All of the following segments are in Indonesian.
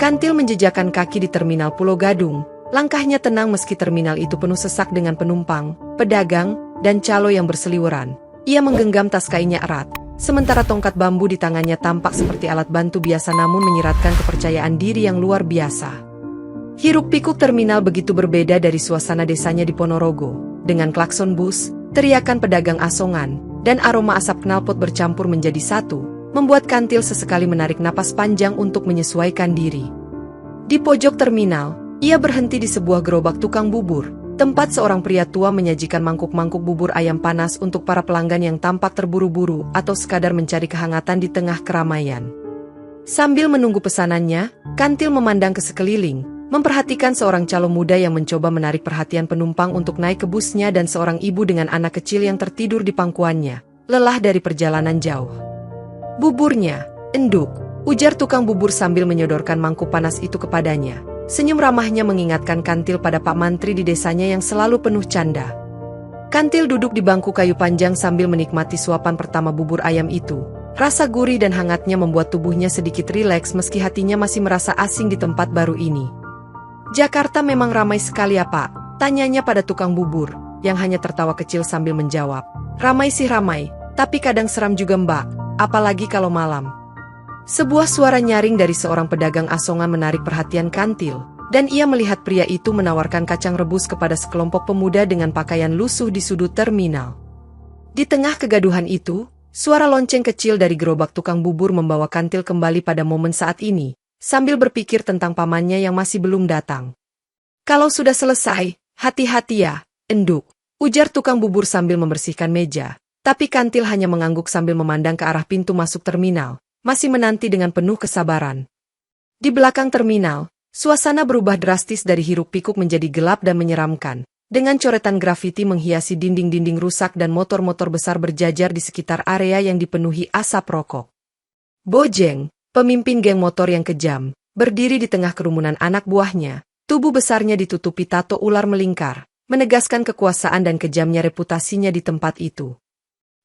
Kantil menjejakkan kaki di terminal Pulau Gadung. Langkahnya tenang meski terminal itu penuh sesak dengan penumpang, pedagang, dan calo yang berseliweran. Ia menggenggam tas kainnya erat, sementara tongkat bambu di tangannya tampak seperti alat bantu biasa namun menyiratkan kepercayaan diri yang luar biasa. Hiruk-pikuk terminal begitu berbeda dari suasana desanya di Ponorogo. Dengan klakson bus, teriakan pedagang asongan, dan aroma asap knalpot bercampur menjadi satu, membuat Kantil sesekali menarik napas panjang untuk menyesuaikan diri. Di pojok terminal, ia berhenti di sebuah gerobak tukang bubur, tempat seorang pria tua menyajikan mangkuk-mangkuk bubur ayam panas untuk para pelanggan yang tampak terburu-buru atau sekadar mencari kehangatan di tengah keramaian. Sambil menunggu pesanannya, Kantil memandang ke sekeliling, memperhatikan seorang calo muda yang mencoba menarik perhatian penumpang untuk naik ke busnya dan seorang ibu dengan anak kecil yang tertidur di pangkuannya, lelah dari perjalanan jauh. "Buburnya, enduk," ujar tukang bubur sambil menyodorkan mangkuk panas itu kepadanya. Senyum ramahnya mengingatkan Kantil pada Pak Mantri di desanya yang selalu penuh canda. Kantil duduk di bangku kayu panjang sambil menikmati suapan pertama bubur ayam itu. Rasa gurih dan hangatnya membuat tubuhnya sedikit rileks meski hatinya masih merasa asing di tempat baru ini. "Jakarta memang ramai sekali ya Pak?" tanyanya pada tukang bubur, yang hanya tertawa kecil sambil menjawab. "Ramai sih ramai, tapi kadang seram juga Mbak, apalagi kalau malam." Sebuah suara nyaring dari seorang pedagang asongan menarik perhatian Kantil, dan ia melihat pria itu menawarkan kacang rebus kepada sekelompok pemuda dengan pakaian lusuh di sudut terminal. Di tengah kegaduhan itu, suara lonceng kecil dari gerobak tukang bubur membawa Kantil kembali pada momen saat ini, sambil berpikir tentang pamannya yang masih belum datang. "Kalau sudah selesai, hati-hati ya, enduk," ujar tukang bubur sambil membersihkan meja, tapi Kantil hanya mengangguk sambil memandang ke arah pintu masuk terminal, masih menanti dengan penuh kesabaran. Di belakang terminal, suasana berubah drastis dari hiruk-pikuk menjadi gelap dan menyeramkan, dengan coretan grafiti menghiasi dinding-dinding rusak dan motor-motor besar berjajar di sekitar area yang dipenuhi asap rokok. Bojeng, pemimpin geng motor yang kejam, berdiri di tengah kerumunan anak buahnya, tubuh besarnya ditutupi tato ular melingkar, menegaskan kekuasaan dan kejamnya reputasinya di tempat itu.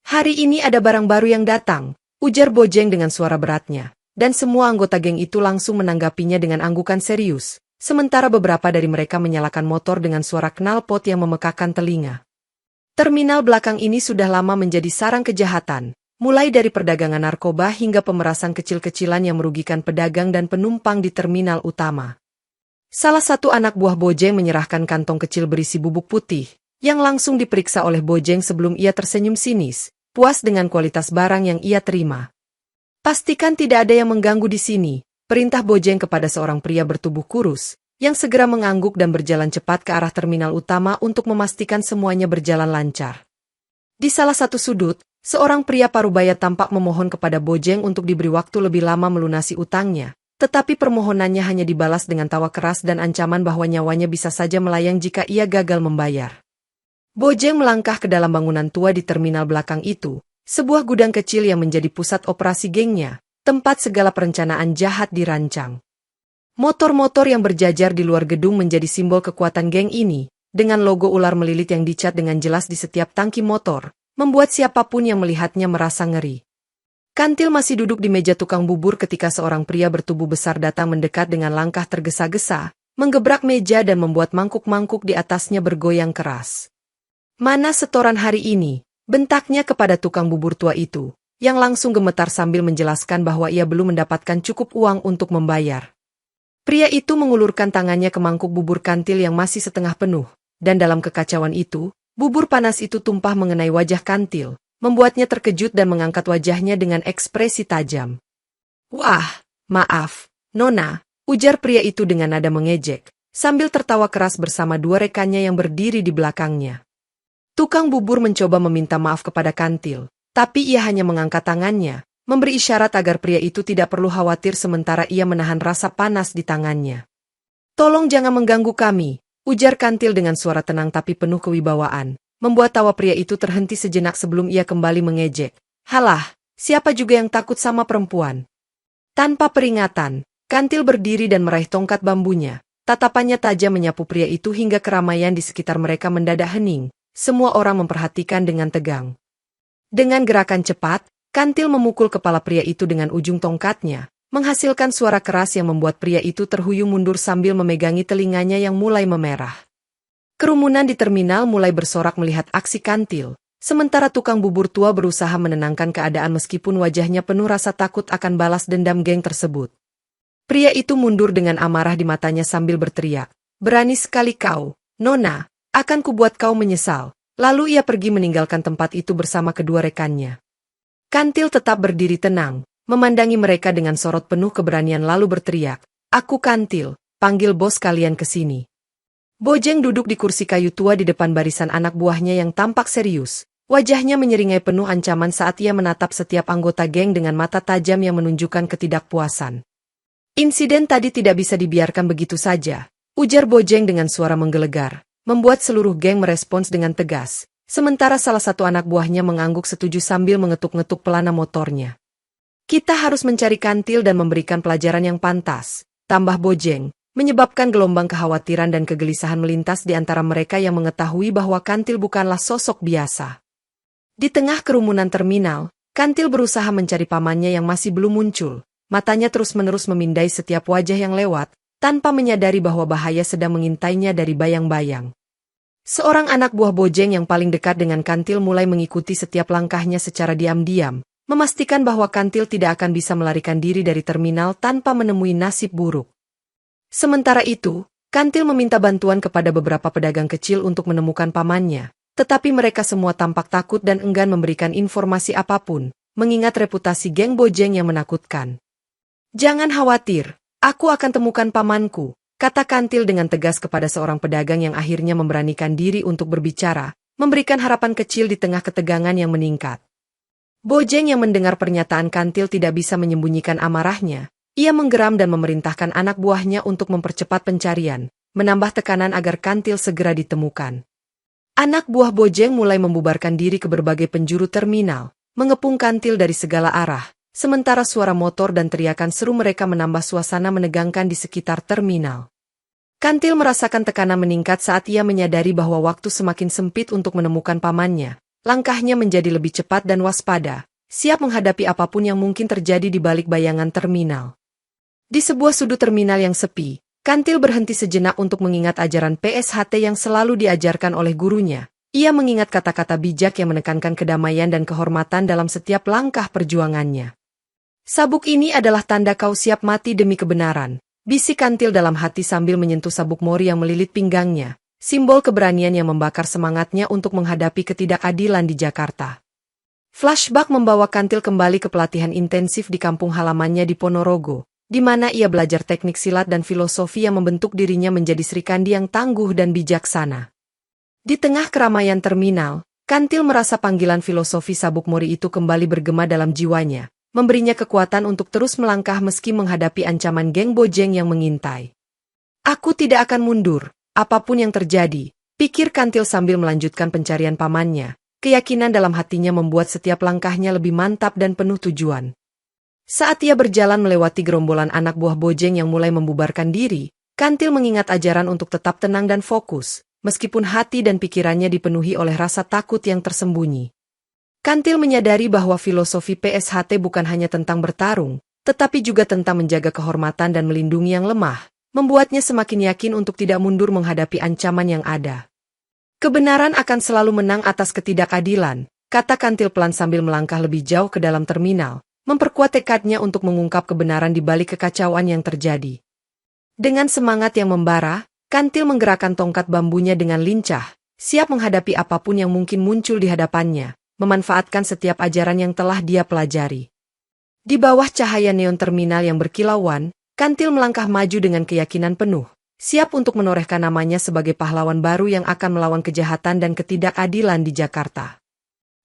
"Hari ini ada barang baru yang datang," ujar Bojeng dengan suara beratnya, dan semua anggota geng itu langsung menanggapinya dengan anggukan serius, sementara beberapa dari mereka menyalakan motor dengan suara knalpot yang memekakkan telinga. Terminal belakang ini sudah lama menjadi sarang kejahatan, mulai dari perdagangan narkoba hingga pemerasan kecil-kecilan yang merugikan pedagang dan penumpang di terminal utama. Salah satu anak buah Bojeng menyerahkan kantong kecil berisi bubuk putih, yang langsung diperiksa oleh Bojeng sebelum ia tersenyum sinis, puas dengan kualitas barang yang ia terima. "Pastikan tidak ada yang mengganggu di sini," perintah Bojeng kepada seorang pria bertubuh kurus, yang segera mengangguk dan berjalan cepat ke arah terminal utama untuk memastikan semuanya berjalan lancar. Di salah satu sudut, seorang pria parubaya tampak memohon kepada Bojeng untuk diberi waktu lebih lama melunasi utangnya, tetapi permohonannya hanya dibalas dengan tawa keras dan ancaman bahwa nyawanya bisa saja melayang jika ia gagal membayar. Bojeng melangkah ke dalam bangunan tua di terminal belakang itu, sebuah gudang kecil yang menjadi pusat operasi gengnya, tempat segala perencanaan jahat dirancang. Motor-motor yang berjajar di luar gedung menjadi simbol kekuatan geng ini, dengan logo ular melilit yang dicat dengan jelas di setiap tangki motor, membuat siapapun yang melihatnya merasa ngeri. Kantil masih duduk di meja tukang bubur ketika seorang pria bertubuh besar datang mendekat dengan langkah tergesa-gesa, menggebrak meja dan membuat mangkuk-mangkuk di atasnya bergoyang keras. "Mana setoran hari ini?" bentaknya kepada tukang bubur tua itu, yang langsung gemetar sambil menjelaskan bahwa ia belum mendapatkan cukup uang untuk membayar. Pria itu mengulurkan tangannya ke mangkuk bubur Kantil yang masih setengah penuh, dan dalam kekacauan itu, bubur panas itu tumpah mengenai wajah Kantil, membuatnya terkejut dan mengangkat wajahnya dengan ekspresi tajam. "Wah, maaf, Nona," ujar pria itu dengan nada mengejek, sambil tertawa keras bersama dua rekannya yang berdiri di belakangnya. Tukang bubur mencoba meminta maaf kepada Kantil, tapi ia hanya mengangkat tangannya, memberi isyarat agar pria itu tidak perlu khawatir sementara ia menahan rasa panas di tangannya. "Tolong jangan mengganggu kami," ujar Kantil dengan suara tenang tapi penuh kewibawaan, membuat tawa pria itu terhenti sejenak sebelum ia kembali mengejek. "Halah, siapa juga yang takut sama perempuan?" Tanpa peringatan, Kantil berdiri dan meraih tongkat bambunya, tatapannya tajam menyapu pria itu hingga keramaian di sekitar mereka mendadak hening. Semua orang memperhatikan dengan tegang. Dengan gerakan cepat, Kantil memukul kepala pria itu dengan ujung tongkatnya, menghasilkan suara keras yang membuat pria itu terhuyung mundur sambil memegangi telinganya yang mulai memerah. Kerumunan di terminal mulai bersorak melihat aksi Kantil, sementara tukang bubur tua berusaha menenangkan keadaan meskipun wajahnya penuh rasa takut akan balas dendam geng tersebut. Pria itu mundur dengan amarah di matanya sambil berteriak, "Berani sekali kau, Nona, akan kubuat kau menyesal." Lalu ia pergi meninggalkan tempat itu bersama kedua rekannya. Kantil tetap berdiri tenang, memandangi mereka dengan sorot penuh keberanian lalu berteriak, "Aku Kantil, panggil bos kalian ke sini." Bojeng duduk di kursi kayu tua di depan barisan anak buahnya yang tampak serius. Wajahnya menyeringai penuh ancaman saat ia menatap setiap anggota geng dengan mata tajam yang menunjukkan ketidakpuasan. "Insiden tadi tidak bisa dibiarkan begitu saja," ujar Bojeng dengan suara menggelegar, membuat seluruh geng merespons dengan tegas. Sementara salah satu anak buahnya mengangguk setuju sambil mengetuk-ngetuk pelana motornya. "Kita harus mencari Kantil dan memberikan pelajaran yang pantas," tambah Bojeng, menyebabkan gelombang kekhawatiran dan kegelisahan melintas di antara mereka yang mengetahui bahwa Kantil bukanlah sosok biasa. Di tengah kerumunan terminal, Kantil berusaha mencari pamannya yang masih belum muncul. Matanya terus-menerus memindai setiap wajah yang lewat, tanpa menyadari bahwa bahaya sedang mengintainya dari bayang-bayang. Seorang anak buah Bojeng yang paling dekat dengan Kantil mulai mengikuti setiap langkahnya secara diam-diam, memastikan bahwa Kantil tidak akan bisa melarikan diri dari terminal tanpa menemui nasib buruk. Sementara itu, Kantil meminta bantuan kepada beberapa pedagang kecil untuk menemukan pamannya, tetapi mereka semua tampak takut dan enggan memberikan informasi apapun, mengingat reputasi geng Bojeng yang menakutkan. "Jangan khawatir, aku akan temukan pamanku," kata Kantil dengan tegas kepada seorang pedagang yang akhirnya memberanikan diri untuk berbicara, memberikan harapan kecil di tengah ketegangan yang meningkat. Bojeng yang mendengar pernyataan Kantil tidak bisa menyembunyikan amarahnya. Ia menggeram dan memerintahkan anak buahnya untuk mempercepat pencarian, menambah tekanan agar Kantil segera ditemukan. Anak buah Bojeng mulai membubarkan diri ke berbagai penjuru terminal, mengepung Kantil dari segala arah. Sementara suara motor dan teriakan seru mereka menambah suasana menegangkan di sekitar terminal. Kantil merasakan tekanan meningkat saat ia menyadari bahwa waktu semakin sempit untuk menemukan pamannya. Langkahnya menjadi lebih cepat dan waspada, siap menghadapi apapun yang mungkin terjadi di balik bayangan terminal. Di sebuah sudut terminal yang sepi, Kantil berhenti sejenak untuk mengingat ajaran PSHT yang selalu diajarkan oleh gurunya. Ia mengingat kata-kata bijak yang menekankan kedamaian dan kehormatan dalam setiap langkah perjuangannya. "Sabuk ini adalah tanda kau siap mati demi kebenaran," bisik Kantil dalam hati sambil menyentuh sabuk mori yang melilit pinggangnya, simbol keberanian yang membakar semangatnya untuk menghadapi ketidakadilan di Jakarta. Flashback membawa Kantil kembali ke pelatihan intensif di kampung halamannya di Ponorogo, di mana ia belajar teknik silat dan filosofi yang membentuk dirinya menjadi Srikandi yang tangguh dan bijaksana. Di tengah keramaian terminal, Kantil merasa panggilan filosofi sabuk mori itu kembali bergema dalam jiwanya, memberinya kekuatan untuk terus melangkah meski menghadapi ancaman geng Bojeng yang mengintai. "Aku tidak akan mundur, apapun yang terjadi," pikir Kantil sambil melanjutkan pencarian pamannya. Keyakinan dalam hatinya membuat setiap langkahnya lebih mantap dan penuh tujuan. Saat ia berjalan melewati gerombolan anak buah Bojeng yang mulai membubarkan diri, Kantil mengingat ajaran untuk tetap tenang dan fokus, meskipun hati dan pikirannya dipenuhi oleh rasa takut yang tersembunyi. Kantil menyadari bahwa filosofi PSHT bukan hanya tentang bertarung, tetapi juga tentang menjaga kehormatan dan melindungi yang lemah, membuatnya semakin yakin untuk tidak mundur menghadapi ancaman yang ada. "Kebenaran akan selalu menang atas ketidakadilan," kata Kantil pelan sambil melangkah lebih jauh ke dalam terminal, memperkuat tekadnya untuk mengungkap kebenaran di balik kekacauan yang terjadi. Dengan semangat yang membara, Kantil menggerakkan tongkat bambunya dengan lincah, siap menghadapi apapun yang mungkin muncul di hadapannya, memanfaatkan setiap ajaran yang telah dia pelajari. Di bawah cahaya neon terminal yang berkilauan, Kantil melangkah maju dengan keyakinan penuh, siap untuk menorehkan namanya sebagai pahlawan baru yang akan melawan kejahatan dan ketidakadilan di Jakarta.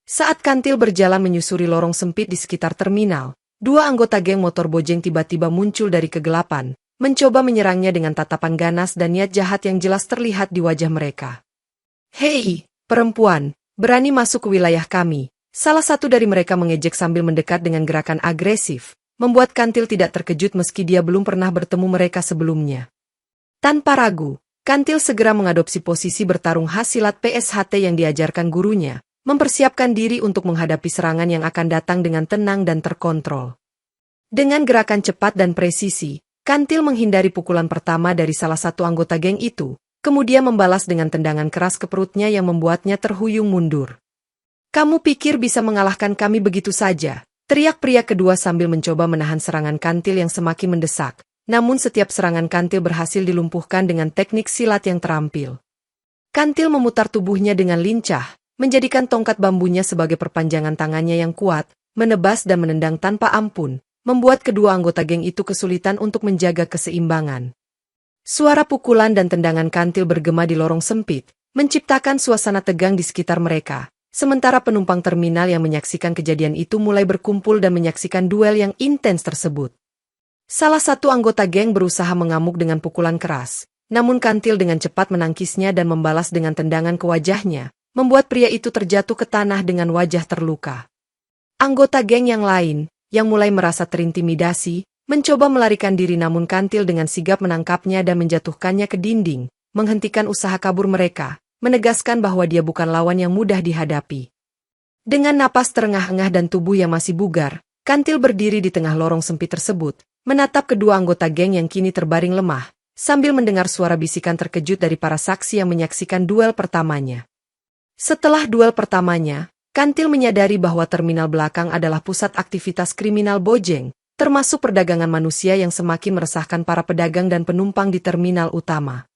Saat Kantil berjalan menyusuri lorong sempit di sekitar terminal, dua anggota geng motor Bojeng tiba-tiba muncul dari kegelapan, mencoba menyerangnya dengan tatapan ganas dan niat jahat yang jelas terlihat di wajah mereka. "Hei, perempuan! Berani masuk ke wilayah kami," salah satu dari mereka mengejek sambil mendekat dengan gerakan agresif, membuat Kantil tidak terkejut meski dia belum pernah bertemu mereka sebelumnya. Tanpa ragu, Kantil segera mengadopsi posisi bertarung khas silat PSHT yang diajarkan gurunya, mempersiapkan diri untuk menghadapi serangan yang akan datang dengan tenang dan terkontrol. Dengan gerakan cepat dan presisi, Kantil menghindari pukulan pertama dari salah satu anggota geng itu, kemudian membalas dengan tendangan keras ke perutnya yang membuatnya terhuyung mundur. "Kamu pikir bisa mengalahkan kami begitu saja?" teriak pria kedua sambil mencoba menahan serangan Kantil yang semakin mendesak. Namun setiap serangan Kantil berhasil dilumpuhkan dengan teknik silat yang terampil. Kantil memutar tubuhnya dengan lincah, menjadikan tongkat bambunya sebagai perpanjangan tangannya yang kuat, menebas dan menendang tanpa ampun, membuat kedua anggota geng itu kesulitan untuk menjaga keseimbangan. Suara pukulan dan tendangan Kantil bergema di lorong sempit, menciptakan suasana tegang di sekitar mereka, sementara penumpang terminal yang menyaksikan kejadian itu mulai berkumpul dan menyaksikan duel yang intens tersebut. Salah satu anggota geng berusaha mengamuk dengan pukulan keras, namun Kantil dengan cepat menangkisnya dan membalas dengan tendangan ke wajahnya, membuat pria itu terjatuh ke tanah dengan wajah terluka. Anggota geng yang lain, yang mulai merasa terintimidasi, mencoba melarikan diri namun Kantil dengan sigap menangkapnya dan menjatuhkannya ke dinding, menghentikan usaha kabur mereka, menegaskan bahwa dia bukan lawan yang mudah dihadapi. Dengan napas terengah-engah dan tubuh yang masih bugar, Kantil berdiri di tengah lorong sempit tersebut, menatap kedua anggota geng yang kini terbaring lemah, sambil mendengar suara bisikan terkejut dari para saksi yang menyaksikan duel pertamanya. Setelah duel pertamanya, Kantil menyadari bahwa terminal belakang adalah pusat aktivitas kriminal Bojeng, termasuk perdagangan manusia yang semakin meresahkan para pedagang dan penumpang di terminal utama.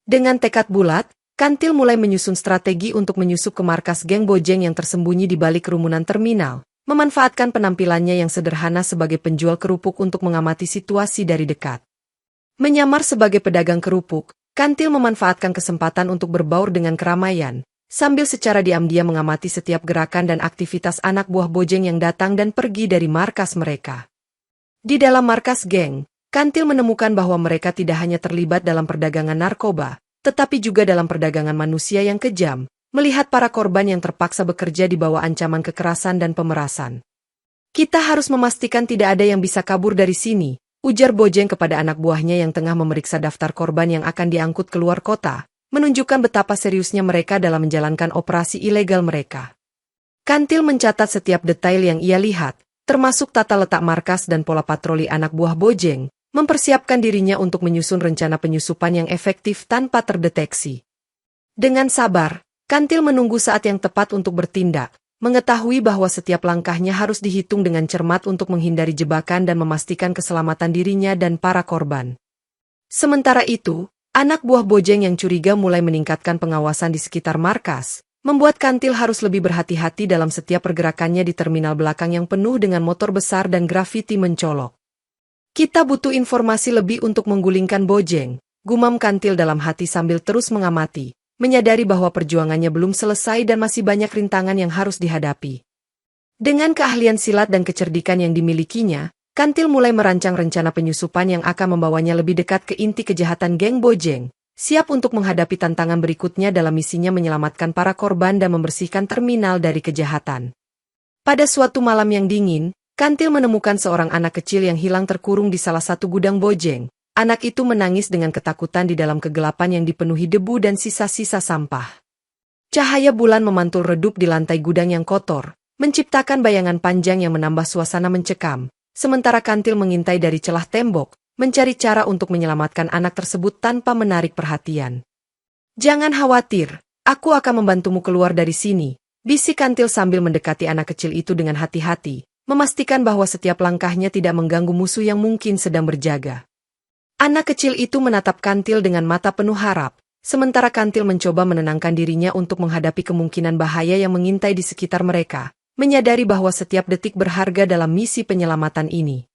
Dengan tekad bulat, Kantil mulai menyusun strategi untuk menyusup ke markas geng Bojeng yang tersembunyi di balik kerumunan terminal, memanfaatkan penampilannya yang sederhana sebagai penjual kerupuk untuk mengamati situasi dari dekat. Menyamar sebagai pedagang kerupuk, Kantil memanfaatkan kesempatan untuk berbaur dengan keramaian, sambil secara diam-diam mengamati setiap gerakan dan aktivitas anak buah Bojeng yang datang dan pergi dari markas mereka. Di dalam markas geng, Kantil menemukan bahwa mereka tidak hanya terlibat dalam perdagangan narkoba, tetapi juga dalam perdagangan manusia yang kejam, melihat para korban yang terpaksa bekerja di bawah ancaman kekerasan dan pemerasan. "Kita harus memastikan tidak ada yang bisa kabur dari sini," ujar Bojeng kepada anak buahnya yang tengah memeriksa daftar korban yang akan diangkut keluar kota, menunjukkan betapa seriusnya mereka dalam menjalankan operasi ilegal mereka. Kantil mencatat setiap detail yang ia lihat, termasuk tata letak markas dan pola patroli anak buah Bojeng, mempersiapkan dirinya untuk menyusun rencana penyusupan yang efektif tanpa terdeteksi. Dengan sabar, Kantil menunggu saat yang tepat untuk bertindak, mengetahui bahwa setiap langkahnya harus dihitung dengan cermat untuk menghindari jebakan dan memastikan keselamatan dirinya dan para korban. Sementara itu, anak buah Bojeng yang curiga mulai meningkatkan pengawasan di sekitar markas, membuat Kantil harus lebih berhati-hati dalam setiap pergerakannya di terminal belakang yang penuh dengan motor besar dan grafiti mencolok. "Kita butuh informasi lebih untuk menggulingkan Bojeng," gumam Kantil dalam hati sambil terus mengamati, menyadari bahwa perjuangannya belum selesai dan masih banyak rintangan yang harus dihadapi. Dengan keahlian silat dan kecerdikan yang dimilikinya, Kantil mulai merancang rencana penyusupan yang akan membawanya lebih dekat ke inti kejahatan geng Bojeng, siap untuk menghadapi tantangan berikutnya dalam misinya menyelamatkan para korban dan membersihkan terminal dari kejahatan. Pada suatu malam yang dingin, Kantil menemukan seorang anak kecil yang hilang terkurung di salah satu gudang Bojeng. Anak itu menangis dengan ketakutan di dalam kegelapan yang dipenuhi debu dan sisa-sisa sampah. Cahaya bulan memantul redup di lantai gudang yang kotor, menciptakan bayangan panjang yang menambah suasana mencekam. Sementara Kantil mengintai dari celah tembok, mencari cara untuk menyelamatkan anak tersebut tanpa menarik perhatian. "Jangan khawatir, aku akan membantumu keluar dari sini," bisik Kantil sambil mendekati anak kecil itu dengan hati-hati, memastikan bahwa setiap langkahnya tidak mengganggu musuh yang mungkin sedang berjaga. Anak kecil itu menatap Kantil dengan mata penuh harap, sementara Kantil mencoba menenangkan dirinya untuk menghadapi kemungkinan bahaya yang mengintai di sekitar mereka, menyadari bahwa setiap detik berharga dalam misi penyelamatan ini.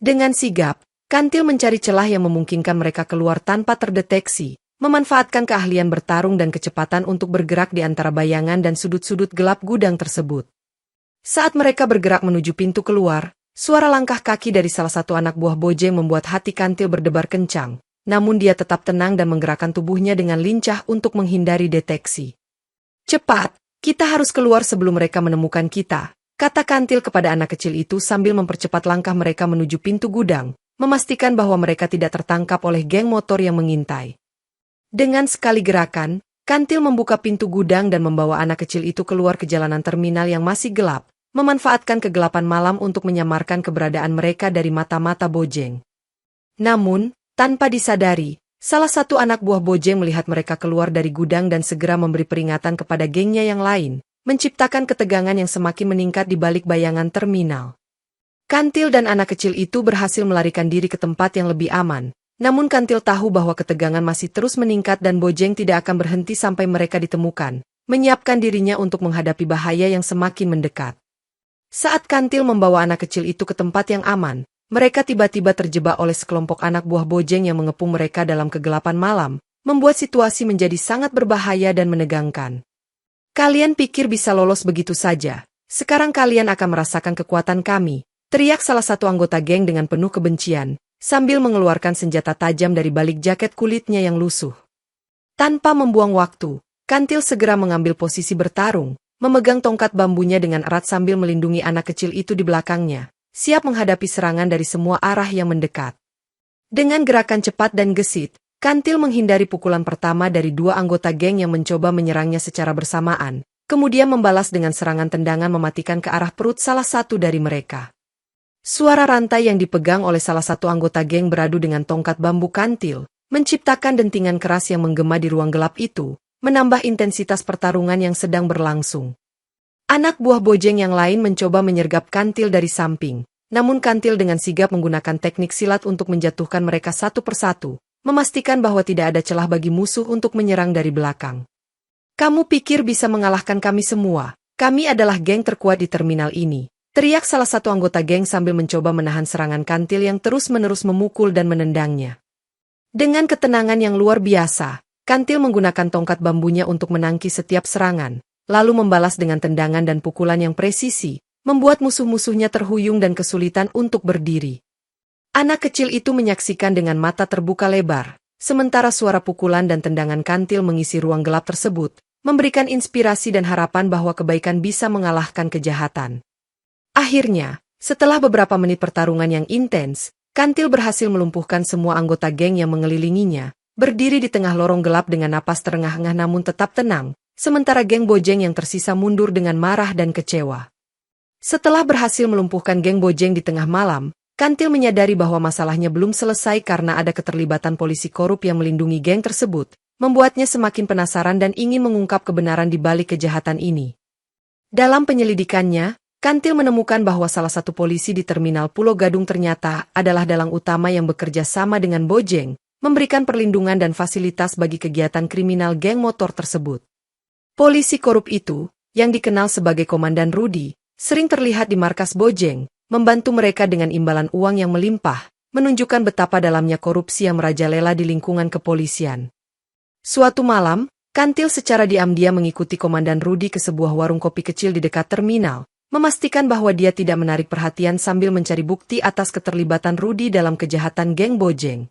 Dengan sigap, Kantil mencari celah yang memungkinkan mereka keluar tanpa terdeteksi, memanfaatkan keahlian bertarung dan kecepatan untuk bergerak di antara bayangan dan sudut-sudut gelap gudang tersebut. Saat mereka bergerak menuju pintu keluar, suara langkah kaki dari salah satu anak buah Bojeng membuat hati Kantil berdebar kencang, namun dia tetap tenang dan menggerakkan tubuhnya dengan lincah untuk menghindari deteksi. "Cepat! Kita harus keluar sebelum mereka menemukan kita," kata Kantil kepada anak kecil itu sambil mempercepat langkah mereka menuju pintu gudang, memastikan bahwa mereka tidak tertangkap oleh geng motor yang mengintai. Dengan sekali gerakan, Kantil membuka pintu gudang dan membawa anak kecil itu keluar ke jalanan terminal yang masih gelap, memanfaatkan kegelapan malam untuk menyamarkan keberadaan mereka dari mata-mata Bojeng. Namun, tanpa disadari, salah satu anak buah Bojeng melihat mereka keluar dari gudang dan segera memberi peringatan kepada gengnya yang lain, menciptakan ketegangan yang semakin meningkat di balik bayangan terminal. Kantil dan anak kecil itu berhasil melarikan diri ke tempat yang lebih aman, namun Kantil tahu bahwa ketegangan masih terus meningkat dan Bojeng tidak akan berhenti sampai mereka ditemukan, menyiapkan dirinya untuk menghadapi bahaya yang semakin mendekat. Saat Kantil membawa anak kecil itu ke tempat yang aman, mereka tiba-tiba terjebak oleh sekelompok anak buah Bojeng yang mengepung mereka dalam kegelapan malam, membuat situasi menjadi sangat berbahaya dan menegangkan. Kalian pikir bisa lolos begitu saja? Sekarang kalian akan merasakan kekuatan kami, teriak salah satu anggota geng dengan penuh kebencian, sambil mengeluarkan senjata tajam dari balik jaket kulitnya yang lusuh. Tanpa membuang waktu, Kantil segera mengambil posisi bertarung, memegang tongkat bambunya dengan erat sambil melindungi anak kecil itu di belakangnya, siap menghadapi serangan dari semua arah yang mendekat. Dengan gerakan cepat dan gesit, Kantil menghindari pukulan pertama dari dua anggota geng yang mencoba menyerangnya secara bersamaan, kemudian membalas dengan serangan tendangan mematikan ke arah perut salah satu dari mereka. Suara rantai yang dipegang oleh salah satu anggota geng beradu dengan tongkat bambu Kantil, menciptakan dentingan keras yang menggema di ruang gelap itu, menambah intensitas pertarungan yang sedang berlangsung. Anak buah Bojeng yang lain mencoba menyergap Kantil dari samping, namun Kantil dengan sigap menggunakan teknik silat untuk menjatuhkan mereka satu persatu, memastikan bahwa tidak ada celah bagi musuh untuk menyerang dari belakang. Kamu pikir bisa mengalahkan kami semua? Kami adalah geng terkuat di terminal ini, teriak salah satu anggota geng sambil mencoba menahan serangan Kantil yang terus-menerus memukul dan menendangnya. Dengan ketenangan yang luar biasa, Kantil menggunakan tongkat bambunya untuk menangkis setiap serangan, lalu membalas dengan tendangan dan pukulan yang presisi, membuat musuh-musuhnya terhuyung dan kesulitan untuk berdiri. Anak kecil itu menyaksikan dengan mata terbuka lebar, sementara suara pukulan dan tendangan Kantil mengisi ruang gelap tersebut, memberikan inspirasi dan harapan bahwa kebaikan bisa mengalahkan kejahatan. Akhirnya, setelah beberapa menit pertarungan yang intens, Kantil berhasil melumpuhkan semua anggota geng yang mengelilinginya, berdiri di tengah lorong gelap dengan napas terengah-engah namun tetap tenang, sementara geng Bojeng yang tersisa mundur dengan marah dan kecewa. Setelah berhasil melumpuhkan geng Bojeng di tengah malam, Kantil menyadari bahwa masalahnya belum selesai karena ada keterlibatan polisi korup yang melindungi geng tersebut, membuatnya semakin penasaran dan ingin mengungkap kebenaran di balik kejahatan ini. Dalam penyelidikannya, Kantil menemukan bahwa salah satu polisi di terminal Pulau Gadung ternyata adalah dalang utama yang bekerja sama dengan Bojeng, memberikan perlindungan dan fasilitas bagi kegiatan kriminal geng motor tersebut. Polisi korup itu, yang dikenal sebagai Komandan Rudi, sering terlihat di markas Bojeng, membantu mereka dengan imbalan uang yang melimpah, menunjukkan betapa dalamnya korupsi yang merajalela di lingkungan kepolisian. Suatu malam, Kantil secara diam-diam mengikuti Komandan Rudi ke sebuah warung kopi kecil di dekat terminal, memastikan bahwa dia tidak menarik perhatian sambil mencari bukti atas keterlibatan Rudi dalam kejahatan geng Bojeng.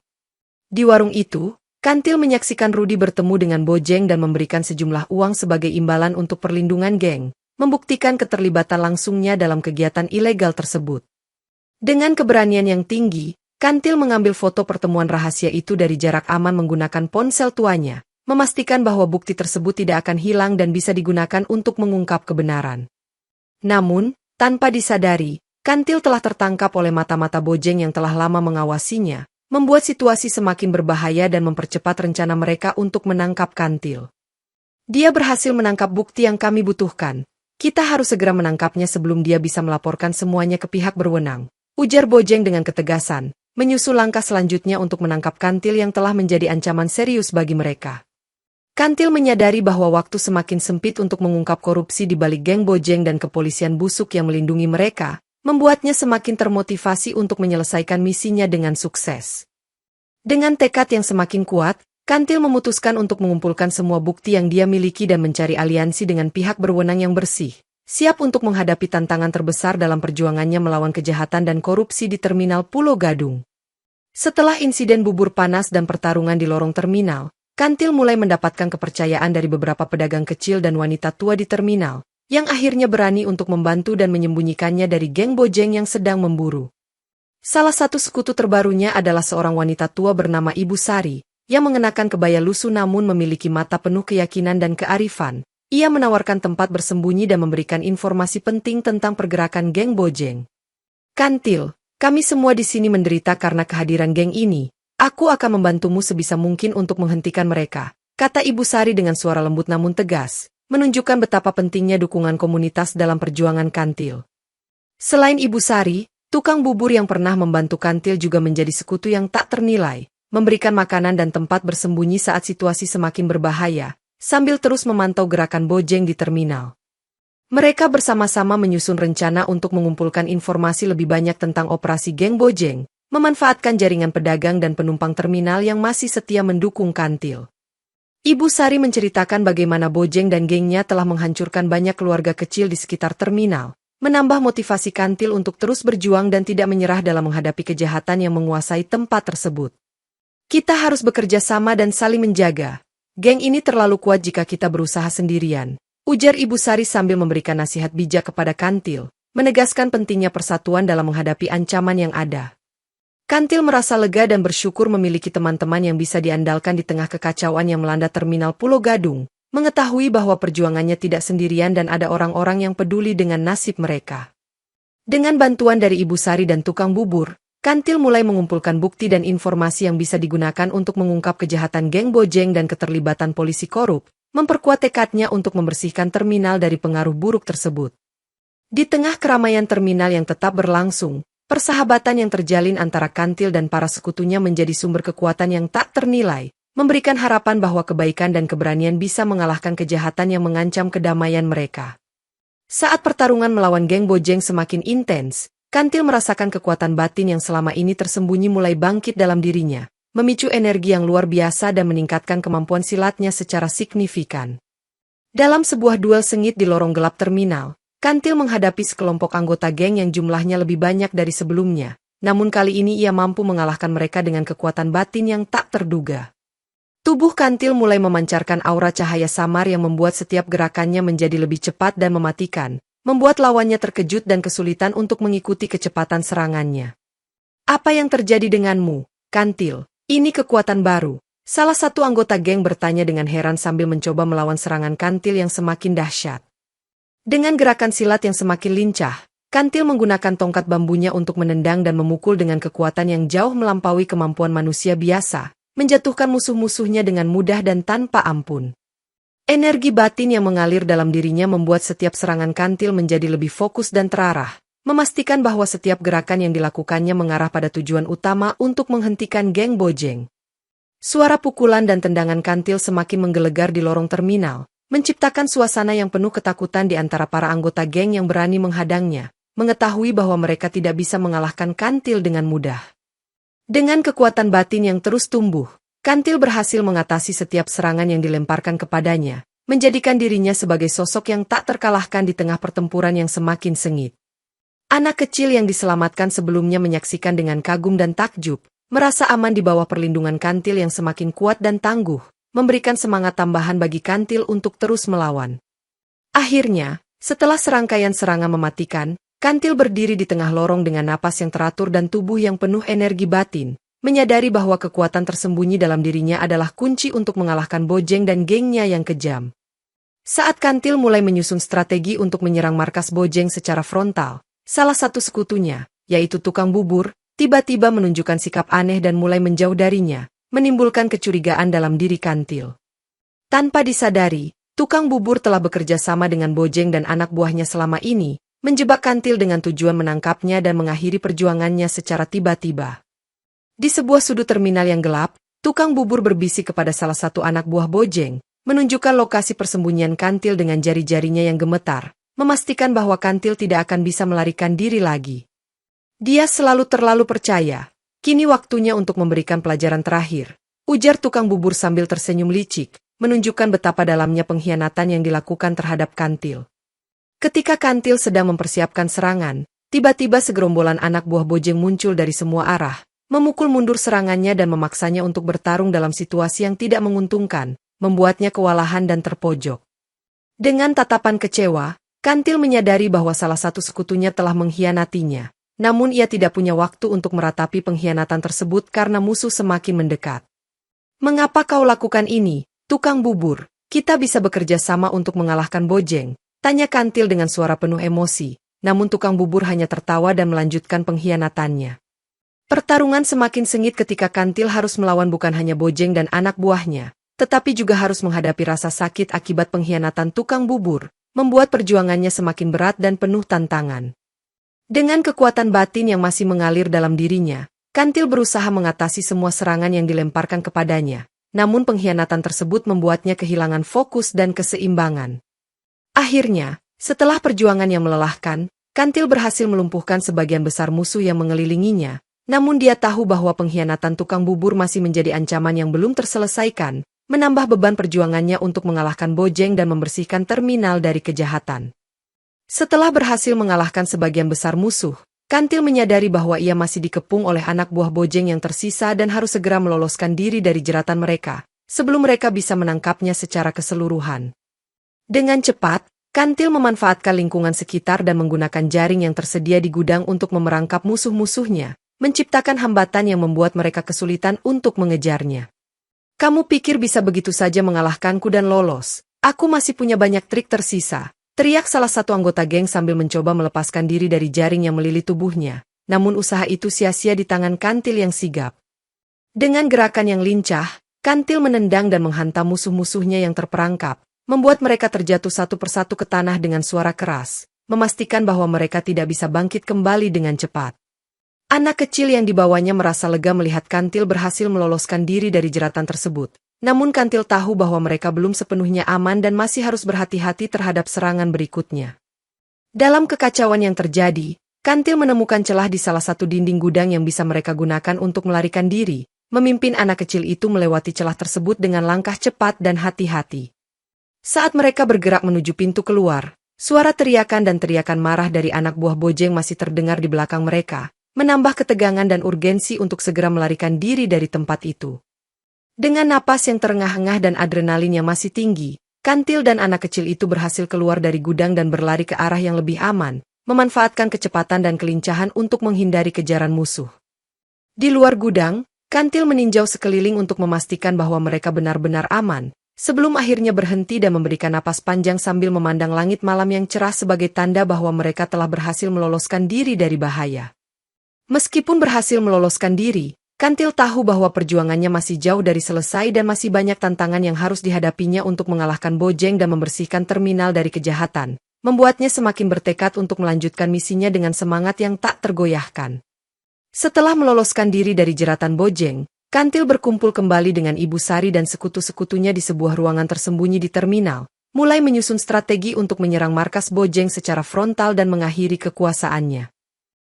Di warung itu, Kantil menyaksikan Rudi bertemu dengan Bojeng dan memberikan sejumlah uang sebagai imbalan untuk perlindungan geng, membuktikan keterlibatan langsungnya dalam kegiatan ilegal tersebut. Dengan keberanian yang tinggi, Kantil mengambil foto pertemuan rahasia itu dari jarak aman menggunakan ponsel tuanya, memastikan bahwa bukti tersebut tidak akan hilang dan bisa digunakan untuk mengungkap kebenaran. Namun, tanpa disadari, Kantil telah tertangkap oleh mata-mata Bojeng yang telah lama mengawasinya, membuat situasi semakin berbahaya dan mempercepat rencana mereka untuk menangkap Kantil. Dia berhasil menangkap bukti yang kami butuhkan. Kita harus segera menangkapnya sebelum dia bisa melaporkan semuanya ke pihak berwenang, ujar Bojeng dengan ketegasan, menyusul langkah selanjutnya untuk menangkap Kantil yang telah menjadi ancaman serius bagi mereka. Kantil menyadari bahwa waktu semakin sempit untuk mengungkap korupsi di balik geng Bojeng dan kepolisian busuk yang melindungi mereka, membuatnya semakin termotivasi untuk menyelesaikan misinya dengan sukses. Dengan tekad yang semakin kuat, Kantil memutuskan untuk mengumpulkan semua bukti yang dia miliki dan mencari aliansi dengan pihak berwenang yang bersih, siap untuk menghadapi tantangan terbesar dalam perjuangannya melawan kejahatan dan korupsi di terminal Pulau Gadung. Setelah insiden bubur panas dan pertarungan di lorong terminal, Kantil mulai mendapatkan kepercayaan dari beberapa pedagang kecil dan wanita tua di terminal, yang akhirnya berani untuk membantu dan menyembunyikannya dari geng Bojeng yang sedang memburu. Salah satu sekutu terbarunya adalah seorang wanita tua bernama Ibu Sari, yang mengenakan kebaya lusuh namun memiliki mata penuh keyakinan dan kearifan, Ia menawarkan tempat bersembunyi dan memberikan informasi penting tentang pergerakan geng Bojeng. Kantil, kami semua di sini menderita karena kehadiran geng ini. Aku akan membantumu sebisa mungkin untuk menghentikan mereka, kata Ibu Sari dengan suara lembut namun tegas, menunjukkan betapa pentingnya dukungan komunitas dalam perjuangan Kantil. Selain Ibu Sari, tukang bubur yang pernah membantu Kantil juga menjadi sekutu yang tak ternilai, memberikan makanan dan tempat bersembunyi saat situasi semakin berbahaya, sambil terus memantau gerakan Bojeng di terminal. Mereka bersama-sama menyusun rencana untuk mengumpulkan informasi lebih banyak tentang operasi geng Bojeng, memanfaatkan jaringan pedagang dan penumpang terminal yang masih setia mendukung Kantil. Ibu Sari menceritakan bagaimana Bojeng dan gengnya telah menghancurkan banyak keluarga kecil di sekitar terminal, menambah motivasi Kantil untuk terus berjuang dan tidak menyerah dalam menghadapi kejahatan yang menguasai tempat tersebut. Kita harus bekerja sama dan saling menjaga. Geng ini terlalu kuat jika kita berusaha sendirian, ujar Ibu Sari sambil memberikan nasihat bijak kepada Kantil, menegaskan pentingnya persatuan dalam menghadapi ancaman yang ada. Kantil merasa lega dan bersyukur memiliki teman-teman yang bisa diandalkan di tengah kekacauan yang melanda terminal Pulau Gadung, mengetahui bahwa perjuangannya tidak sendirian dan ada orang-orang yang peduli dengan nasib mereka. Dengan bantuan dari Ibu Sari dan tukang bubur, Kantil mulai mengumpulkan bukti dan informasi yang bisa digunakan untuk mengungkap kejahatan geng Bojeng dan keterlibatan polisi korup, memperkuat tekadnya untuk membersihkan terminal dari pengaruh buruk tersebut. Di tengah keramaian terminal yang tetap berlangsung, persahabatan yang terjalin antara Kantil dan para sekutunya menjadi sumber kekuatan yang tak ternilai, memberikan harapan bahwa kebaikan dan keberanian bisa mengalahkan kejahatan yang mengancam kedamaian mereka. Saat pertarungan melawan geng Bojeng semakin intens, Kantil merasakan kekuatan batin yang selama ini tersembunyi mulai bangkit dalam dirinya, memicu energi yang luar biasa dan meningkatkan kemampuan silatnya secara signifikan. Dalam sebuah duel sengit di lorong gelap terminal, Kantil menghadapi sekelompok anggota geng yang jumlahnya lebih banyak dari sebelumnya, namun kali ini ia mampu mengalahkan mereka dengan kekuatan batin yang tak terduga. Tubuh Kantil mulai memancarkan aura cahaya samar yang membuat setiap gerakannya menjadi lebih cepat dan mematikan, membuat lawannya terkejut dan kesulitan untuk mengikuti kecepatan serangannya. Apa yang terjadi denganmu, Kantil? Ini kekuatan baru. Salah satu anggota geng bertanya dengan heran sambil mencoba melawan serangan Kantil yang semakin dahsyat. Dengan gerakan silat yang semakin lincah, Kantil menggunakan tongkat bambunya untuk menendang dan memukul dengan kekuatan yang jauh melampaui kemampuan manusia biasa, menjatuhkan musuh-musuhnya dengan mudah dan tanpa ampun. Energi batin yang mengalir dalam dirinya membuat setiap serangan Kantil menjadi lebih fokus dan terarah, memastikan bahwa setiap gerakan yang dilakukannya mengarah pada tujuan utama untuk menghentikan geng Bojeng. Suara pukulan dan tendangan Kantil semakin menggelegar di lorong terminal, menciptakan suasana yang penuh ketakutan di antara para anggota geng yang berani menghadangnya, mengetahui bahwa mereka tidak bisa mengalahkan Kantil dengan mudah. Dengan kekuatan batin yang terus tumbuh, Kantil berhasil mengatasi setiap serangan yang dilemparkan kepadanya, menjadikan dirinya sebagai sosok yang tak terkalahkan di tengah pertempuran yang semakin sengit. Anak kecil yang diselamatkan sebelumnya menyaksikan dengan kagum dan takjub, merasa aman di bawah perlindungan Kantil yang semakin kuat dan tangguh, memberikan semangat tambahan bagi Kantil untuk terus melawan. Akhirnya, setelah serangkaian serangan mematikan, Kantil berdiri di tengah lorong dengan napas yang teratur dan tubuh yang penuh energi batin, menyadari bahwa kekuatan tersembunyi dalam dirinya adalah kunci untuk mengalahkan Bojeng dan gengnya yang kejam. Saat Kantil mulai menyusun strategi untuk menyerang markas Bojeng secara frontal, salah satu sekutunya, yaitu tukang bubur, tiba-tiba menunjukkan sikap aneh dan mulai menjauh darinya, menimbulkan kecurigaan dalam diri Kantil. Tanpa disadari, tukang bubur telah bekerja sama dengan Bojeng dan anak buahnya selama ini, menjebak Kantil dengan tujuan menangkapnya dan mengakhiri perjuangannya secara tiba-tiba. Di sebuah sudut terminal yang gelap, tukang bubur berbisik kepada salah satu anak buah Bojeng, menunjukkan lokasi persembunyian Kantil dengan jari-jarinya yang gemetar, memastikan bahwa Kantil tidak akan bisa melarikan diri lagi. Dia selalu terlalu percaya. Kini waktunya untuk memberikan pelajaran terakhir, ujar tukang bubur sambil tersenyum licik, menunjukkan betapa dalamnya pengkhianatan yang dilakukan terhadap Kantil. Ketika Kantil sedang mempersiapkan serangan, tiba-tiba segerombolan anak buah Bojeng muncul dari semua arah, memukul mundur serangannya dan memaksanya untuk bertarung dalam situasi yang tidak menguntungkan, membuatnya kewalahan dan terpojok. Dengan tatapan kecewa, Kantil menyadari bahwa salah satu sekutunya telah mengkhianatinya, namun ia tidak punya waktu untuk meratapi pengkhianatan tersebut karena musuh semakin mendekat. "Mengapa kau lakukan ini, tukang bubur?" Kita bisa bekerja sama untuk mengalahkan Bojeng, tanya Kantil dengan suara penuh emosi, namun tukang bubur hanya tertawa dan melanjutkan pengkhianatannya. Pertarungan semakin sengit ketika Kantil harus melawan bukan hanya Bojeng dan anak buahnya, tetapi juga harus menghadapi rasa sakit akibat pengkhianatan tukang bubur, membuat perjuangannya semakin berat dan penuh tantangan. Dengan kekuatan batin yang masih mengalir dalam dirinya, Kantil berusaha mengatasi semua serangan yang dilemparkan kepadanya, namun pengkhianatan tersebut membuatnya kehilangan fokus dan keseimbangan. Akhirnya, setelah perjuangan yang melelahkan, Kantil berhasil melumpuhkan sebagian besar musuh yang mengelilinginya, namun dia tahu bahwa pengkhianatan tukang bubur masih menjadi ancaman yang belum terselesaikan, menambah beban perjuangannya untuk mengalahkan Bojeng dan membersihkan terminal dari kejahatan. Setelah berhasil mengalahkan sebagian besar musuh, Kantil menyadari bahwa ia masih dikepung oleh anak buah Bojeng yang tersisa dan harus segera meloloskan diri dari jeratan mereka, sebelum mereka bisa menangkapnya secara keseluruhan. Dengan cepat, Kantil memanfaatkan lingkungan sekitar dan menggunakan jaring yang tersedia di gudang untuk memerangkap musuh-musuhnya, menciptakan hambatan yang membuat mereka kesulitan untuk mengejarnya. Kamu pikir bisa begitu saja mengalahkanku dan lolos? Aku masih punya banyak trik tersisa, teriak salah satu anggota geng sambil mencoba melepaskan diri dari jaring yang melilit tubuhnya, namun usaha itu sia-sia di tangan Kantil yang sigap. Dengan gerakan yang lincah, Kantil menendang dan menghantam musuh-musuhnya yang terperangkap, membuat mereka terjatuh satu persatu ke tanah dengan suara keras, memastikan bahwa mereka tidak bisa bangkit kembali dengan cepat. Anak kecil yang dibawanya merasa lega melihat Kantil berhasil meloloskan diri dari jeratan tersebut. Namun Kantil tahu bahwa mereka belum sepenuhnya aman dan masih harus berhati-hati terhadap serangan berikutnya. Dalam kekacauan yang terjadi, Kantil menemukan celah di salah satu dinding gudang yang bisa mereka gunakan untuk melarikan diri, memimpin anak kecil itu melewati celah tersebut dengan langkah cepat dan hati-hati. Saat mereka bergerak menuju pintu keluar, suara teriakan dan teriakan marah dari anak buah Bojeng masih terdengar di belakang mereka, menambah ketegangan dan urgensi untuk segera melarikan diri dari tempat itu. Dengan napas yang terengah-engah dan adrenalin yang masih tinggi, Kantil dan anak kecil itu berhasil keluar dari gudang dan berlari ke arah yang lebih aman, memanfaatkan kecepatan dan kelincahan untuk menghindari kejaran musuh. Di luar gudang, Kantil meninjau sekeliling untuk memastikan bahwa mereka benar-benar aman, sebelum akhirnya berhenti dan memberikan napas panjang sambil memandang langit malam yang cerah sebagai tanda bahwa mereka telah berhasil meloloskan diri dari bahaya. Meskipun berhasil meloloskan diri, Kantil tahu bahwa perjuangannya masih jauh dari selesai dan masih banyak tantangan yang harus dihadapinya untuk mengalahkan Bojeng dan membersihkan terminal dari kejahatan, membuatnya semakin bertekad untuk melanjutkan misinya dengan semangat yang tak tergoyahkan. Setelah meloloskan diri dari jeratan Bojeng, Kantil berkumpul kembali dengan Ibu Sari dan sekutu-sekutunya di sebuah ruangan tersembunyi di terminal, mulai menyusun strategi untuk menyerang markas Bojeng secara frontal dan mengakhiri kekuasaannya.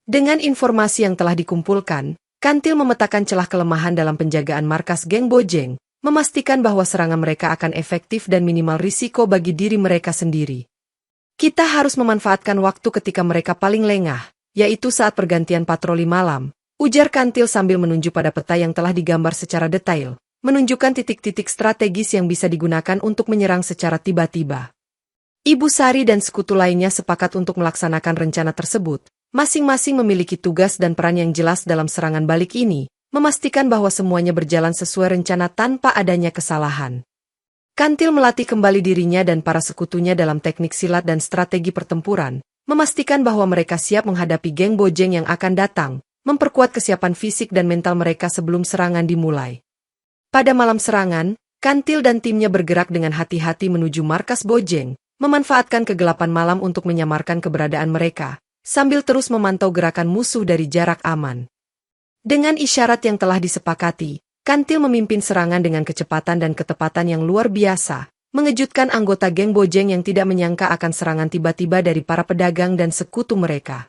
Dengan informasi yang telah dikumpulkan, Kantil memetakan celah kelemahan dalam penjagaan markas geng Bojeng, memastikan bahwa serangan mereka akan efektif dan minimal risiko bagi diri mereka sendiri. Kita harus memanfaatkan waktu ketika mereka paling lengah, yaitu saat pergantian patroli malam, ujar Kantil sambil menunjuk pada peta yang telah digambar secara detail, menunjukkan titik-titik strategis yang bisa digunakan untuk menyerang secara tiba-tiba. Ibu Sari dan sekutu lainnya sepakat untuk melaksanakan rencana tersebut. Masing-masing memiliki tugas dan peran yang jelas dalam serangan balik ini, memastikan bahwa semuanya berjalan sesuai rencana tanpa adanya kesalahan. Kantil melatih kembali dirinya dan para sekutunya dalam teknik silat dan strategi pertempuran, memastikan bahwa mereka siap menghadapi geng Bojeng yang akan datang, memperkuat kesiapan fisik dan mental mereka sebelum serangan dimulai. Pada malam serangan, Kantil dan timnya bergerak dengan hati-hati menuju markas Bojeng, memanfaatkan kegelapan malam untuk menyamarkan keberadaan mereka, sambil terus memantau gerakan musuh dari jarak aman. Dengan isyarat yang telah disepakati, Kantil memimpin serangan dengan kecepatan dan ketepatan yang luar biasa, mengejutkan anggota geng Bojeng yang tidak menyangka akan serangan tiba-tiba dari para pedagang dan sekutu mereka.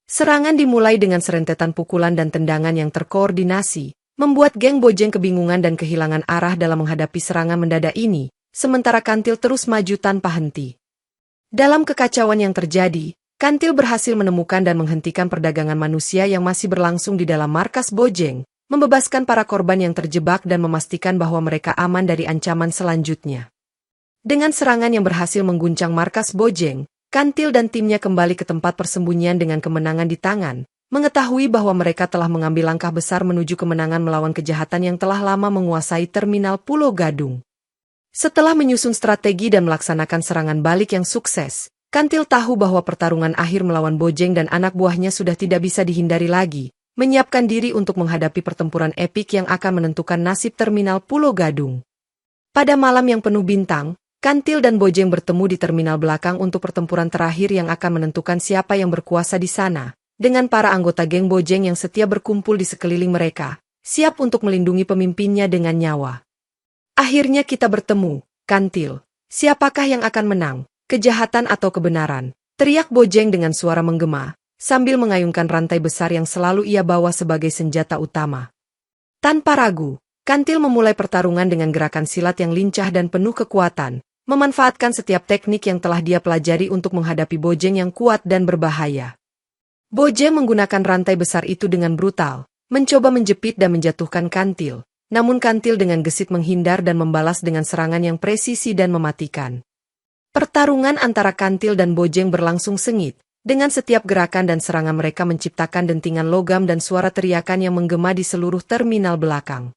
Serangan dimulai dengan serentetan pukulan dan tendangan yang terkoordinasi, membuat geng Bojeng kebingungan dan kehilangan arah dalam menghadapi serangan mendadak ini, sementara Kantil terus maju tanpa henti. Dalam kekacauan yang terjadi, Kantil berhasil menemukan dan menghentikan perdagangan manusia yang masih berlangsung di dalam markas Bojeng, membebaskan para korban yang terjebak dan memastikan bahwa mereka aman dari ancaman selanjutnya. Dengan serangan yang berhasil mengguncang markas Bojeng, Kantil dan timnya kembali ke tempat persembunyian dengan kemenangan di tangan, mengetahui bahwa mereka telah mengambil langkah besar menuju kemenangan melawan kejahatan yang telah lama menguasai terminal Pulau Gadung. Setelah menyusun strategi dan melaksanakan serangan balik yang sukses, Kantil tahu bahwa pertarungan akhir melawan Bojeng dan anak buahnya sudah tidak bisa dihindari lagi, menyiapkan diri untuk menghadapi pertempuran epik yang akan menentukan nasib terminal Pulau Gadung. Pada malam yang penuh bintang, Kantil dan Bojeng bertemu di terminal belakang untuk pertempuran terakhir yang akan menentukan siapa yang berkuasa di sana, dengan para anggota geng Bojeng yang setia berkumpul di sekeliling mereka, siap untuk melindungi pemimpinnya dengan nyawa. Akhirnya kita bertemu, Kantil. Siapakah yang akan menang? Kejahatan atau kebenaran? Teriak Bojeng dengan suara menggema, sambil mengayunkan rantai besar yang selalu ia bawa sebagai senjata utama. Tanpa ragu, Kantil memulai pertarungan dengan gerakan silat yang lincah dan penuh kekuatan, memanfaatkan setiap teknik yang telah dia pelajari untuk menghadapi Bojeng yang kuat dan berbahaya. Bojeng menggunakan rantai besar itu dengan brutal, mencoba menjepit dan menjatuhkan Kantil, namun Kantil dengan gesit menghindar dan membalas dengan serangan yang presisi dan mematikan. Pertarungan antara Kantil dan Bojeng berlangsung sengit, dengan setiap gerakan dan serangan mereka menciptakan dentingan logam dan suara teriakan yang menggema di seluruh terminal belakang.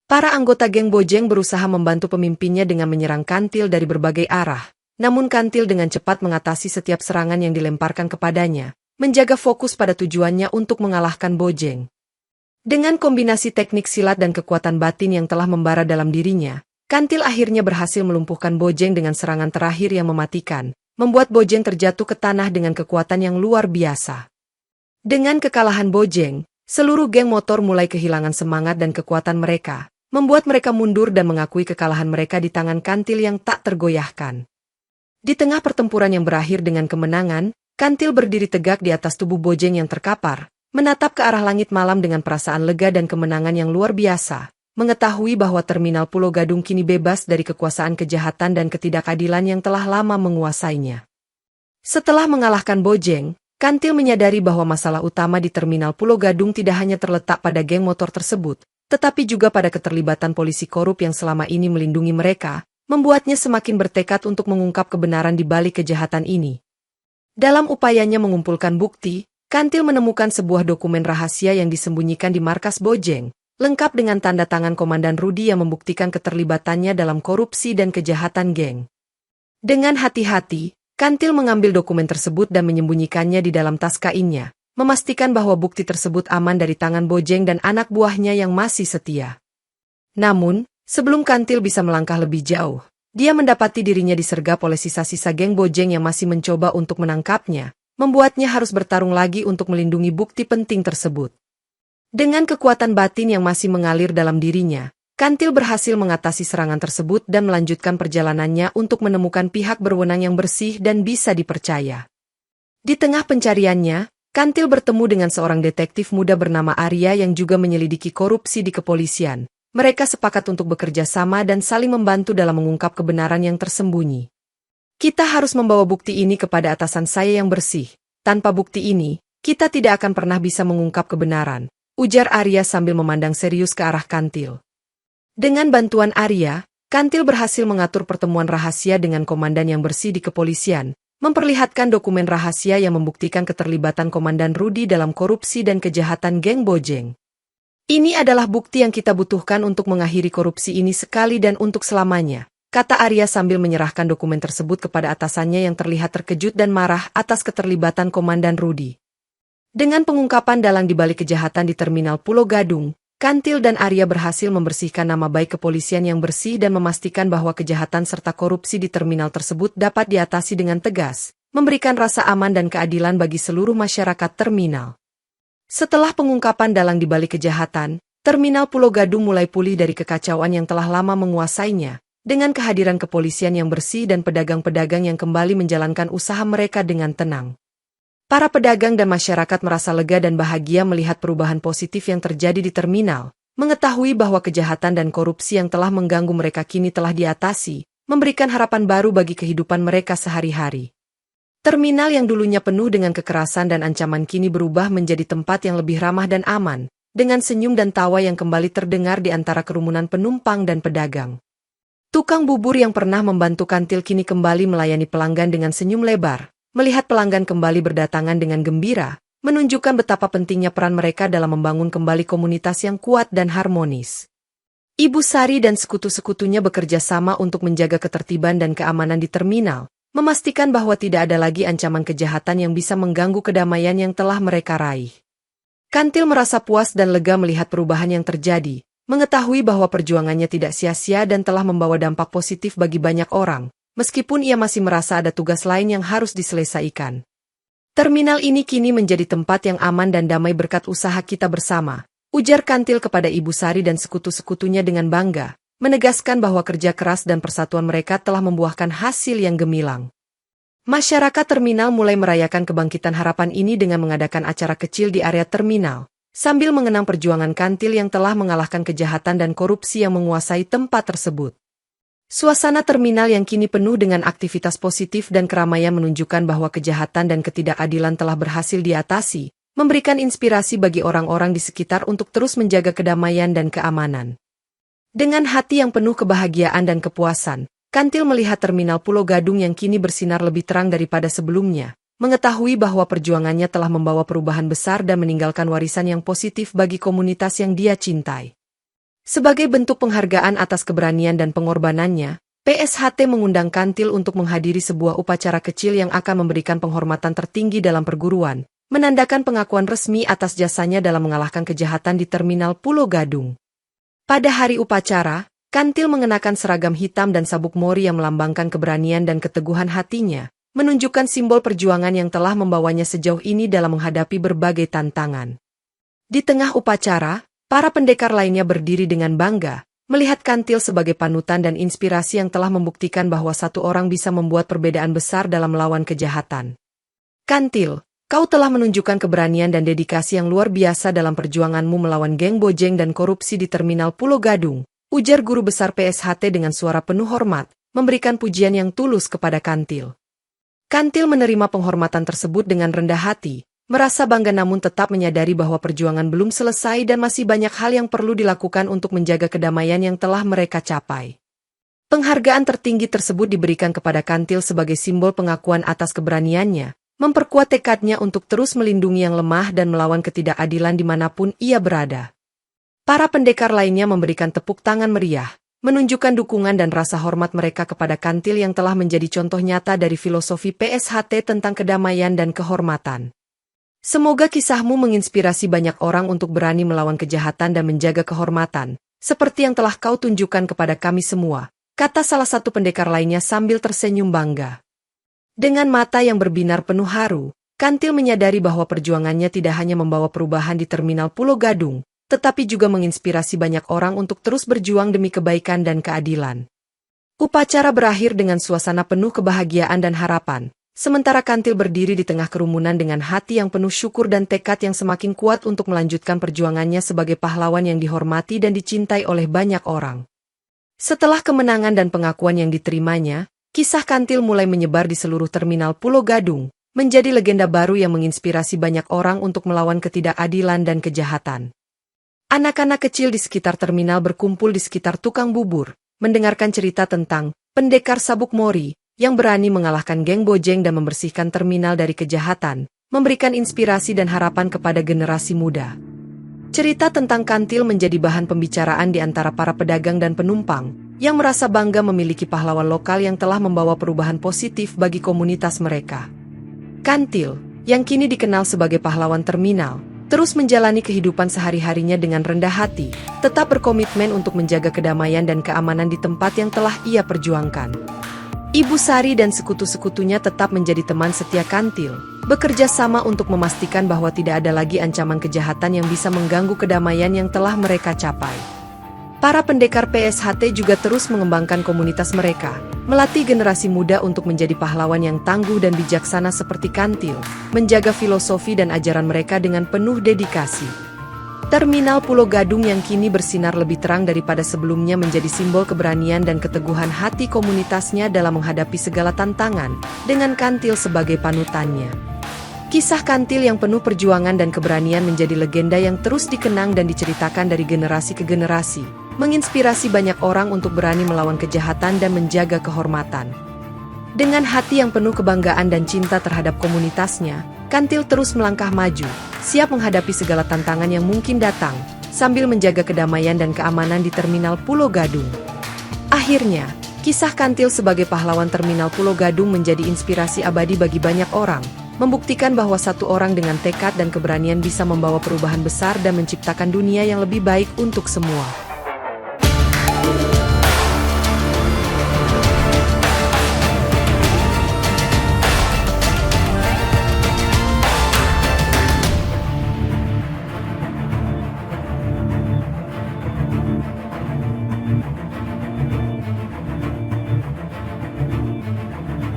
Para anggota geng Bojeng berusaha membantu pemimpinnya dengan menyerang Kantil dari berbagai arah, namun Kantil dengan cepat mengatasi setiap serangan yang dilemparkan kepadanya, menjaga fokus pada tujuannya untuk mengalahkan Bojeng. Dengan kombinasi teknik silat dan kekuatan batin yang telah membara dalam dirinya, Kantil akhirnya berhasil melumpuhkan Bojeng dengan serangan terakhir yang mematikan, membuat Bojeng terjatuh ke tanah dengan kekuatan yang luar biasa. Dengan kekalahan Bojeng, seluruh geng motor mulai kehilangan semangat dan kekuatan mereka, membuat mereka mundur dan mengakui kekalahan mereka di tangan Kantil yang tak tergoyahkan. Di tengah pertempuran yang berakhir dengan kemenangan, Kantil berdiri tegak di atas tubuh Bojeng yang terkapar, menatap ke arah langit malam dengan perasaan lega dan kemenangan yang luar biasa. Mengetahui bahwa terminal Pulau Gadung kini bebas dari kekuasaan kejahatan dan ketidakadilan yang telah lama menguasainya. Setelah mengalahkan Bojeng, Kantil menyadari bahwa masalah utama di terminal Pulau Gadung tidak hanya terletak pada geng motor tersebut, tetapi juga pada keterlibatan polisi korup yang selama ini melindungi mereka, membuatnya semakin bertekad untuk mengungkap kebenaran di balik kejahatan ini. Dalam upayanya mengumpulkan bukti, Kantil menemukan sebuah dokumen rahasia yang disembunyikan di markas Bojeng, lengkap dengan tanda tangan Komandan Rudi yang membuktikan keterlibatannya dalam korupsi dan kejahatan geng. Dengan hati-hati, Kantil mengambil dokumen tersebut dan menyembunyikannya di dalam tas kainnya, memastikan bahwa bukti tersebut aman dari tangan Bojeng dan anak buahnya yang masih setia. Namun, sebelum Kantil bisa melangkah lebih jauh, dia mendapati dirinya disergap oleh sisa-sisa geng Bojeng yang masih mencoba untuk menangkapnya, membuatnya harus bertarung lagi untuk melindungi bukti penting tersebut. Dengan kekuatan batin yang masih mengalir dalam dirinya, Kantil berhasil mengatasi serangan tersebut dan melanjutkan perjalanannya untuk menemukan pihak berwenang yang bersih dan bisa dipercaya. Di tengah pencariannya, Kantil bertemu dengan seorang detektif muda bernama Arya yang juga menyelidiki korupsi di kepolisian. Mereka sepakat untuk bekerja sama dan saling membantu dalam mengungkap kebenaran yang tersembunyi. Kita harus membawa bukti ini kepada atasan saya yang bersih. Tanpa bukti ini, kita tidak akan pernah bisa mengungkap kebenaran, ujar Arya sambil memandang serius ke arah Kantil. Dengan bantuan Arya, Kantil berhasil mengatur pertemuan rahasia dengan komandan yang bersih di kepolisian, memperlihatkan dokumen rahasia yang membuktikan keterlibatan Komandan Rudi dalam korupsi dan kejahatan geng Bojeng. Ini adalah bukti yang kita butuhkan untuk mengakhiri korupsi ini sekali dan untuk selamanya, kata Arya sambil menyerahkan dokumen tersebut kepada atasannya yang terlihat terkejut dan marah atas keterlibatan Komandan Rudi. Dengan pengungkapan dalang di balik kejahatan di terminal Pulau Gadung, Kantil dan Arya berhasil membersihkan nama baik kepolisian yang bersih dan memastikan bahwa kejahatan serta korupsi di terminal tersebut dapat diatasi dengan tegas, memberikan rasa aman dan keadilan bagi seluruh masyarakat terminal. Setelah pengungkapan dalang di balik kejahatan, terminal Pulau Gadung mulai pulih dari kekacauan yang telah lama menguasainya, dengan kehadiran kepolisian yang bersih dan pedagang-pedagang yang kembali menjalankan usaha mereka dengan tenang. Para pedagang dan masyarakat merasa lega dan bahagia melihat perubahan positif yang terjadi di terminal, mengetahui bahwa kejahatan dan korupsi yang telah mengganggu mereka kini telah diatasi, memberikan harapan baru bagi kehidupan mereka sehari-hari. Terminal yang dulunya penuh dengan kekerasan dan ancaman kini berubah menjadi tempat yang lebih ramah dan aman, dengan senyum dan tawa yang kembali terdengar di antara kerumunan penumpang dan pedagang. Tukang bubur yang pernah membantu Kantil kini kembali melayani pelanggan dengan senyum lebar. Melihat pelanggan kembali berdatangan dengan gembira, menunjukkan betapa pentingnya peran mereka dalam membangun kembali komunitas yang kuat dan harmonis. Ibu Sari dan sekutu-sekutunya bekerja sama untuk menjaga ketertiban dan keamanan di terminal, memastikan bahwa tidak ada lagi ancaman kejahatan yang bisa mengganggu kedamaian yang telah mereka raih. Kantil merasa puas dan lega melihat perubahan yang terjadi, mengetahui bahwa perjuangannya tidak sia-sia dan telah membawa dampak positif bagi banyak orang, meskipun ia masih merasa ada tugas lain yang harus diselesaikan. Terminal ini kini menjadi tempat yang aman dan damai berkat usaha kita bersama, ujar Kantil kepada Ibu Sari dan sekutu-sekutunya dengan bangga, menegaskan bahwa kerja keras dan persatuan mereka telah membuahkan hasil yang gemilang. Masyarakat terminal mulai merayakan kebangkitan harapan ini dengan mengadakan acara kecil di area terminal, sambil mengenang perjuangan Kantil yang telah mengalahkan kejahatan dan korupsi yang menguasai tempat tersebut. Suasana terminal yang kini penuh dengan aktivitas positif dan keramaian menunjukkan bahwa kejahatan dan ketidakadilan telah berhasil diatasi, memberikan inspirasi bagi orang-orang di sekitar untuk terus menjaga kedamaian dan keamanan. Dengan hati yang penuh kebahagiaan dan kepuasan, Kantil melihat terminal Pulau Gadung yang kini bersinar lebih terang daripada sebelumnya, mengetahui bahwa perjuangannya telah membawa perubahan besar dan meninggalkan warisan yang positif bagi komunitas yang dia cintai. Sebagai bentuk penghargaan atas keberanian dan pengorbanannya, PSHT mengundang Kantil untuk menghadiri sebuah upacara kecil yang akan memberikan penghormatan tertinggi dalam perguruan, menandakan pengakuan resmi atas jasanya dalam mengalahkan kejahatan di terminal Pulau Gadung. Pada hari upacara, Kantil mengenakan seragam hitam dan sabuk mori yang melambangkan keberanian dan keteguhan hatinya, menunjukkan simbol perjuangan yang telah membawanya sejauh ini dalam menghadapi berbagai tantangan. Di tengah upacara, para pendekar lainnya berdiri dengan bangga, melihat Kantil sebagai panutan dan inspirasi yang telah membuktikan bahwa satu orang bisa membuat perbedaan besar dalam melawan kejahatan. Kantil, kau telah menunjukkan keberanian dan dedikasi yang luar biasa dalam perjuanganmu melawan geng bojeng dan korupsi di terminal Pulau Gadung, ujar guru besar PSHT dengan suara penuh hormat, memberikan pujian yang tulus kepada Kantil. Kantil menerima penghormatan tersebut dengan rendah hati, merasa bangga namun tetap menyadari bahwa perjuangan belum selesai dan masih banyak hal yang perlu dilakukan untuk menjaga kedamaian yang telah mereka capai. Penghargaan tertinggi tersebut diberikan kepada Kantil sebagai simbol pengakuan atas keberaniannya, memperkuat tekadnya untuk terus melindungi yang lemah dan melawan ketidakadilan dimanapun ia berada. Para pendekar lainnya memberikan tepuk tangan meriah, menunjukkan dukungan dan rasa hormat mereka kepada Kantil yang telah menjadi contoh nyata dari filosofi PSHT tentang kedamaian dan kehormatan. Semoga kisahmu menginspirasi banyak orang untuk berani melawan kejahatan dan menjaga kehormatan, seperti yang telah kau tunjukkan kepada kami semua, kata salah satu pendekar lainnya sambil tersenyum bangga. Dengan mata yang berbinar penuh haru, Kantil menyadari bahwa perjuangannya tidak hanya membawa perubahan di terminal Pulau Gadung, tetapi juga menginspirasi banyak orang untuk terus berjuang demi kebaikan dan keadilan. Upacara berakhir dengan suasana penuh kebahagiaan dan harapan, sementara Kantil berdiri di tengah kerumunan dengan hati yang penuh syukur dan tekad yang semakin kuat untuk melanjutkan perjuangannya sebagai pahlawan yang dihormati dan dicintai oleh banyak orang. Setelah kemenangan dan pengakuan yang diterimanya, kisah Kantil mulai menyebar di seluruh terminal Pulau Gadung, menjadi legenda baru yang menginspirasi banyak orang untuk melawan ketidakadilan dan kejahatan. Anak-anak kecil di sekitar terminal berkumpul di sekitar tukang bubur, mendengarkan cerita tentang pendekar sabuk mori yang berani mengalahkan geng bojeng dan membersihkan terminal dari kejahatan, memberikan inspirasi dan harapan kepada generasi muda. Cerita tentang Kantil menjadi bahan pembicaraan di antara para pedagang dan penumpang, yang merasa bangga memiliki pahlawan lokal yang telah membawa perubahan positif bagi komunitas mereka. Kantil, yang kini dikenal sebagai pahlawan terminal, terus menjalani kehidupan sehari-harinya dengan rendah hati, tetap berkomitmen untuk menjaga kedamaian dan keamanan di tempat yang telah ia perjuangkan. Ibu Sari dan sekutu-sekutunya tetap menjadi teman setia Kantil, bekerja sama untuk memastikan bahwa tidak ada lagi ancaman kejahatan yang bisa mengganggu kedamaian yang telah mereka capai. Para pendekar PSHT juga terus mengembangkan komunitas mereka, melatih generasi muda untuk menjadi pahlawan yang tangguh dan bijaksana seperti Kantil, menjaga filosofi dan ajaran mereka dengan penuh dedikasi. Terminal Pulau Gadung yang kini bersinar lebih terang daripada sebelumnya menjadi simbol keberanian dan keteguhan hati komunitasnya dalam menghadapi segala tantangan, dengan Kantil sebagai panutannya. Kisah Kantil yang penuh perjuangan dan keberanian menjadi legenda yang terus dikenang dan diceritakan dari generasi ke generasi, menginspirasi banyak orang untuk berani melawan kejahatan dan menjaga kehormatan. Dengan hati yang penuh kebanggaan dan cinta terhadap komunitasnya, Kantil terus melangkah maju, siap menghadapi segala tantangan yang mungkin datang, sambil menjaga kedamaian dan keamanan di Terminal Pulau Gadung. Akhirnya, kisah Kantil sebagai pahlawan Terminal Pulau Gadung menjadi inspirasi abadi bagi banyak orang, membuktikan bahwa satu orang dengan tekad dan keberanian bisa membawa perubahan besar dan menciptakan dunia yang lebih baik untuk semua.